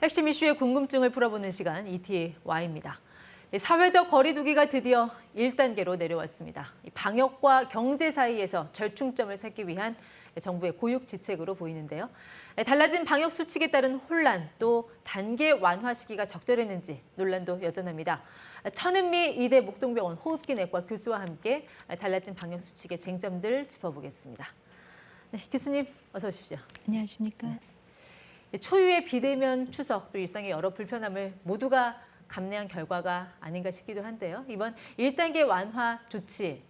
핵심 이슈의 궁금증을 풀어보는 시간 ET와입니다. 사회적 거리두기가 드디어 1단계로 내려왔습니다. 방역과 경제 사이에서 절충점을 찾기 위한 정부의 고육지책으로 보이는데요. 달라진 방역 수칙에 따른 혼란, 또 단계 완화 시기가 적절했는지 논란도 여전합니다. 천은미 의대 목동병원 호흡기내과 교수와 함께 달라진 방역 수칙의 쟁점들 짚어보겠습니다. 네, 교수님 어서 오십시오. 안녕하십니까. 네. 초유의 비대면 추석, 또 일상의 여러 불편함을 모두가 감내한 결과가 아닌가 싶기도 한데요. 이번 1단계 완화 조치,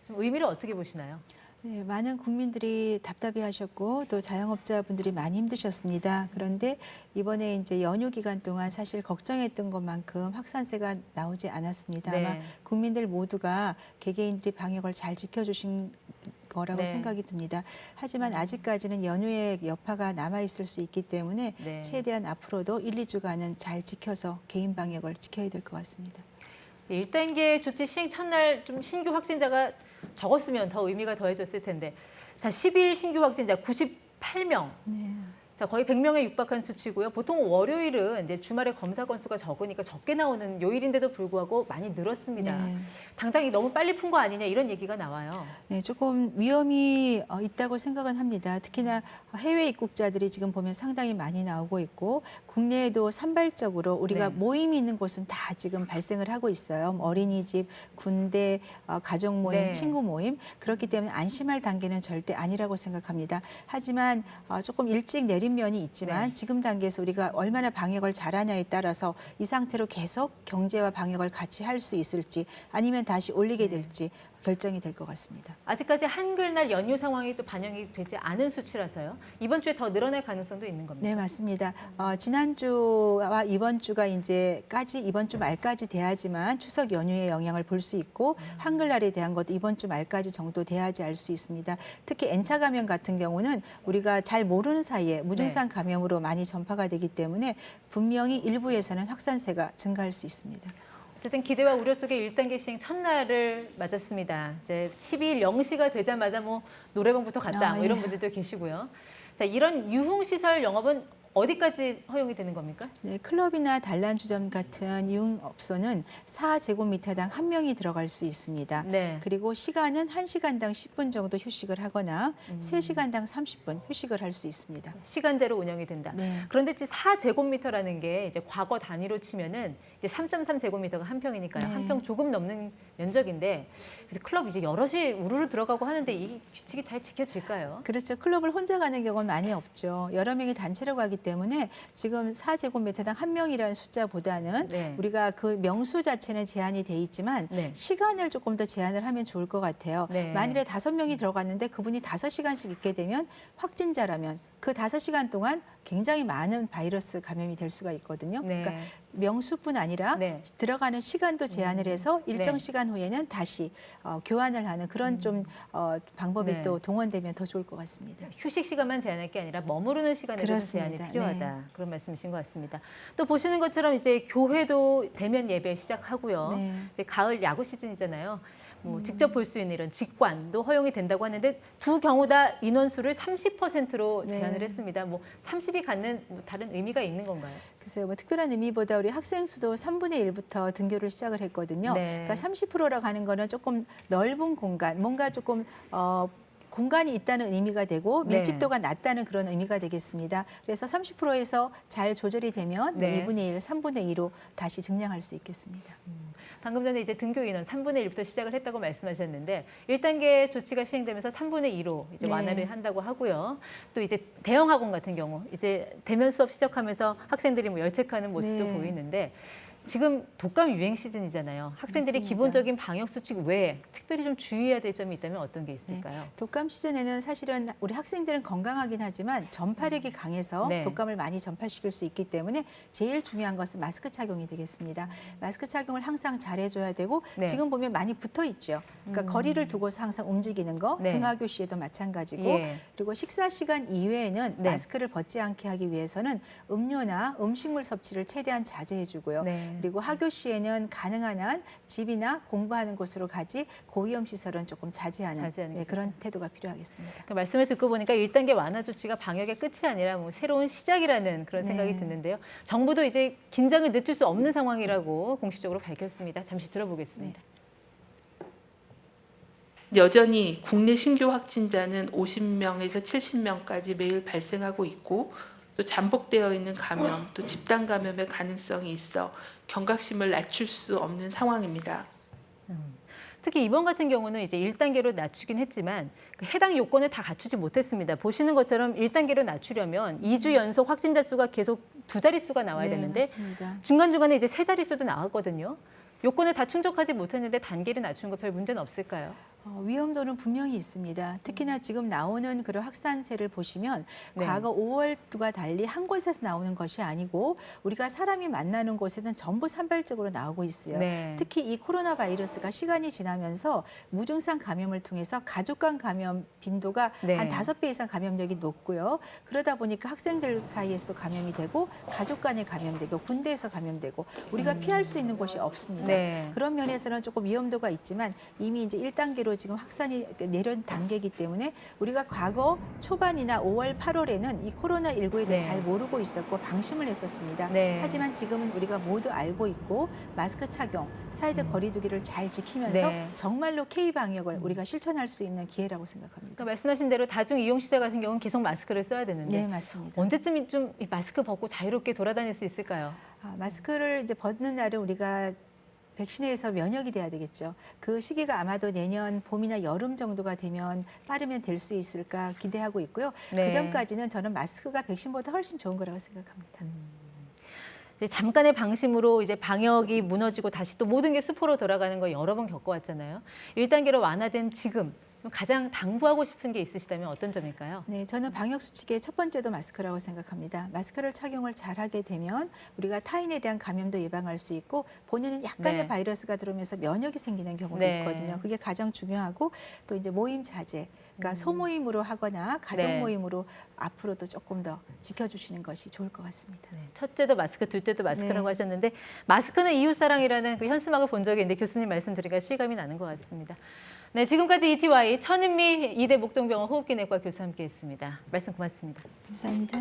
좀 의미를 어떻게 보시나요? 네, 많은 국민들이 답답해하셨고 또 자영업자분들이 많이 힘드셨습니다. 그런데 이번에 이제 연휴 기간 동안 사실 걱정했던 것만큼 확산세가 나오지 않았습니다. 네. 아마 국민들 모두가 개개인들이 방역을 잘 지켜주신 거라고 네. 생각이 듭니다. 하지만 아직까지는 연휴의 여파가 남아있을 수 있기 때문에 네. 최대한 앞으로도 1, 2주간은 잘 지켜서 개인 방역을 지켜야 될 것 같습니다. 1단계 조치 시행 첫날 좀 신규 확진자가 적었으면 더 의미가 더해졌을 텐데, 자, 10일 신규 확진자 98명. 네. 자, 거의 100명에 육박한 수치고요. 보통 월요일은 이제 주말에 검사 건수가 적으니까 적게 나오는 요일인데도 불구하고 많이 늘었습니다. 네. 당장 너무 빨리 푼 거 아니냐 이런 얘기가 나와요. 네, 조금 위험이 있다고 생각은 합니다. 특히나 해외 입국자들이 지금 보면 상당히 많이 나오고 있고 국내에도 산발적으로 우리가 네. 모임이 있는 곳은 다 지금 발생을 하고 있어요. 어린이집, 군대, 가족 모임, 네. 친구 모임. 그렇기 때문에 안심할 단계는 절대 아니라고 생각합니다. 하지만 조금 일찍 내린 면이 있지만 네. 지금 단계에서 우리가 얼마나 방역을 잘하냐에 따라서 이 상태로 계속 경제와 방역을 같이 할 수 있을지 아니면 다시 올리게 될지 결정이 될 것 같습니다. 아직까지 한글날 연휴 상황이 또 반영이 되지 않은 수치라서요. 이번 주에 더 늘어날 가능성도 있는 겁니다. 네, 맞습니다. 지난주와 이번 주가 이번 주 말까지 돼야지만 추석 연휴의 영향을 볼 수 있고 한글날에 대한 것도 이번 주 말까지 정도 돼야지 알 수 있습니다. 특히 N차 감염 같은 경우는 우리가 잘 모르는 사이에 무증상 감염으로 많이 전파가 되기 때문에 분명히 일부에서는 확산세가 증가할 수 있습니다. 어쨌든 기대와 우려 속에 1단계 시행 첫날을 맞았습니다. 이제 12일 0시가 되자마자 뭐 노래방부터 갔다 뭐 이런 예. 분들도 계시고요. 자, 이런 유흥시설 영업은 어디까지 허용이 되는 겁니까? 네, 클럽이나 단란주점 같은 유흥업소는 4제곱미터당 1명이 들어갈 수 있습니다. 네. 그리고 시간은 1시간당 10분 정도 휴식을 하거나 3시간당 30분 휴식을 할 수 있습니다. 시간제로 운영이 된다. 네. 그런데 4제곱미터라는 게 이제 과거 단위로 치면은 이제 3.3제곱미터가 한 평이니까요. 네. 한 평 조금 넘는 면적인데 클럽 이제 여럿이 우르르 들어가고 하는데 이 규칙이 잘 지켜질까요? 그렇죠. 클럽을 혼자 가는 경우는 많이 없죠. 여러 명이 단체로 가기 때문에 지금 4제곱미터당 1명이라는 숫자보다는 네. 우리가 그 명수 자체는 제한이 돼 있지만 네. 시간을 조금 더 제한을 하면 좋을 것 같아요. 네. 만일에 5명이 들어갔는데 그분이 5시간씩 있게 되면 확진자라면 그 5시간 동안 굉장히 많은 바이러스 감염이 될 수가 있거든요. 네. 그러니까 명수뿐 아니라 네. 들어가는 시간도 제한을 해서 일정 네. 시간 후에는 다시 교환을 하는 그런 좀 방법이 네. 또 동원되면 더 좋을 것 같습니다. 휴식 시간만 제한할 게 아니라 머무르는 시간에도 제한이 그렇습니다. 필요하다. 네. 그런 말씀이신 것 같습니다. 또 보시는 것처럼 이제 교회도 대면 예배 시작하고요. 네. 이제 가을 야구 시즌이잖아요. 뭐 직접 볼 수 있는 이런 직관도 허용이 된다고 하는데 두 경우 다 인원수를 30%로 네. 제한을 했습니다. 뭐 30이 갖는 뭐 다른 의미가 있는 건가요? 글쎄요, 뭐 특별한 의미보다 우리 학생 수도 3분의 1부터 등교를 시작을 했거든요. 네. 그러니까 30%라고 하는 거는 조금 넓은 공간, 뭔가 조금 공간이 있다는 의미가 되고 네. 밀집도가 낮다는 그런 의미가 되겠습니다. 그래서 30%에서 잘 조절이 되면 네. 2분의 1, 3분의 2로 다시 증량할 수 있겠습니다. 방금 전에 이제 등교 인원 3분의 1부터 시작을 했다고 말씀하셨는데 1단계 조치가 시행되면서 3분의 2로 이제 네. 완화를 한다고 하고요. 또 이제 대형 학원 같은 경우 이제 대면 수업 시작하면서 학생들이 뭐 열책하는 모습도 네. 보이는데 지금 독감 유행 시즌이잖아요. 학생들이 맞습니다. 기본적인 방역 수칙 외에 특별히 좀 주의해야 될 점이 있다면 어떤 게 네. 있을까요? 독감 시즌에는 사실은 우리 학생들은 건강하긴 하지만 전파력이 강해서 네. 독감을 많이 전파시킬 수 있기 때문에 제일 중요한 것은 마스크 착용이 되겠습니다. 마스크 착용을 항상 잘해줘야 되고 네. 지금 보면 많이 붙어 있죠. 그러니까 거리를 두고서 항상 움직이는 거, 네. 등하교 시에도 마찬가지고 예. 그리고 식사 시간 이외에는 네. 마스크를 벗지 않게 하기 위해서는 음료나 음식물 섭취를 최대한 자제해주고요. 네. 네. 그리고 하교 시에는 가능한 한 집이나 공부하는 곳으로 가지 고위험 시설은 조금 자제하는 자제하는 게 그런 태도가 필요하겠습니다. 그 말씀을 듣고 보니까 1단계 완화 조치가 방역의 끝이 아니라 뭐 새로운 시작이라는 그런 생각이 네. 드는데요. 정부도 이제 긴장을 늦출 수 없는 상황이라고 공식적으로 밝혔습니다. 잠시 들어보겠습니다. 여전히 국내 신규 확진자는 50명에서 70명까지 매일 발생하고 있고 또 잠복되어 있는 감염, 또 집단 감염의 가능성이 있어 경각심을 낮출 수 없는 상황입니다. 특히 이번 같은 경우는 이제 1단계로 낮추긴 했지만 그 해당 요건을 다 갖추지 못했습니다. 보시는 것처럼 1단계로 낮추려면 2주 연속 확진자 수가 계속 두 자릿수가 나와야 네, 되는데 맞습니다. 중간중간에 이제 세 자릿수도 나왔거든요. 요건을 다 충족하지 못했는데 단계를 낮추는 거 별 문제는 없을까요? 위험도는 분명히 있습니다. 특히나 지금 나오는 그런 확산세를 보시면 네. 과거 5월과 달리 한 곳에서 나오는 것이 아니고 우리가 사람이 만나는 곳에는 전부 산발적으로 나오고 있어요. 네. 특히 이 코로나 바이러스가 시간이 지나면서 무증상 감염을 통해서 가족 간 감염 빈도가 네. 한 5배 이상 감염력이 높고요. 그러다 보니까 학생들 사이에서도 감염이 되고 가족 간에 감염되고 군대에서 감염되고 우리가 피할 수 있는 곳이 없습니다. 네. 그런 면에서는 조금 위험도가 있지만 이미 이제 1단계로 지금 확산이 내려온 단계이기 때문에 우리가 과거 초반이나 5월, 8월에는 이 코로나19에 대해 네. 잘 모르고 있었고 방심을 했었습니다. 네. 하지만 지금은 우리가 모두 알고 있고 마스크 착용, 사회적 거리두기를 잘 지키면서 네. 정말로 K방역을 우리가 실천할 수 있는 기회라고 생각합니다. 그러니까 말씀하신 대로 다중 이용 시설 같은 경우는 계속 마스크를 써야 되는데 네, 맞습니다. 언제쯤 좀 이 마스크 벗고 자유롭게 돌아다닐 수 있을까요? 마스크를 이제 벗는 날은 우리가 백신에서 면역이 돼야 되겠죠. 그 시기가 아마도 내년 봄이나 여름 정도가 되면 빠르면 될 수 있을까 기대하고 있고요. 네. 그 전까지는 저는 마스크가 백신보다 훨씬 좋은 거라고 생각합니다. 이제 잠깐의 방심으로 이제 방역이 무너지고 다시 또 모든 게 수포로 돌아가는 거 여러 번 겪어왔잖아요. 1단계로 완화된 지금 좀 가장 당부하고 싶은 게 있으시다면 어떤 점일까요? 네, 저는 방역 수칙의 첫 번째도 마스크라고 생각합니다. 마스크를 착용을 잘하게 되면 우리가 타인에 대한 감염도 예방할 수 있고 본인은 약간의 네. 바이러스가 들어오면서 면역이 생기는 경우도 네. 있거든요. 그게 가장 중요하고 또 이제 모임 자제, 그러니까 소모임으로 하거나 가족 네. 모임으로 앞으로도 조금 더 지켜주시는 것이 좋을 것 같습니다. 네, 첫째도 마스크, 둘째도 마스크라고 네. 하셨는데 마스크는 이웃사랑이라는 그 현수막을 본 적이 있는데 교수님 말씀 들으니까 실감이 나는 것 같습니다. 네, 지금까지 ETY 천은미 이대 목동병원 호흡기내과 교수와 함께했습니다. 말씀 고맙습니다. 감사합니다.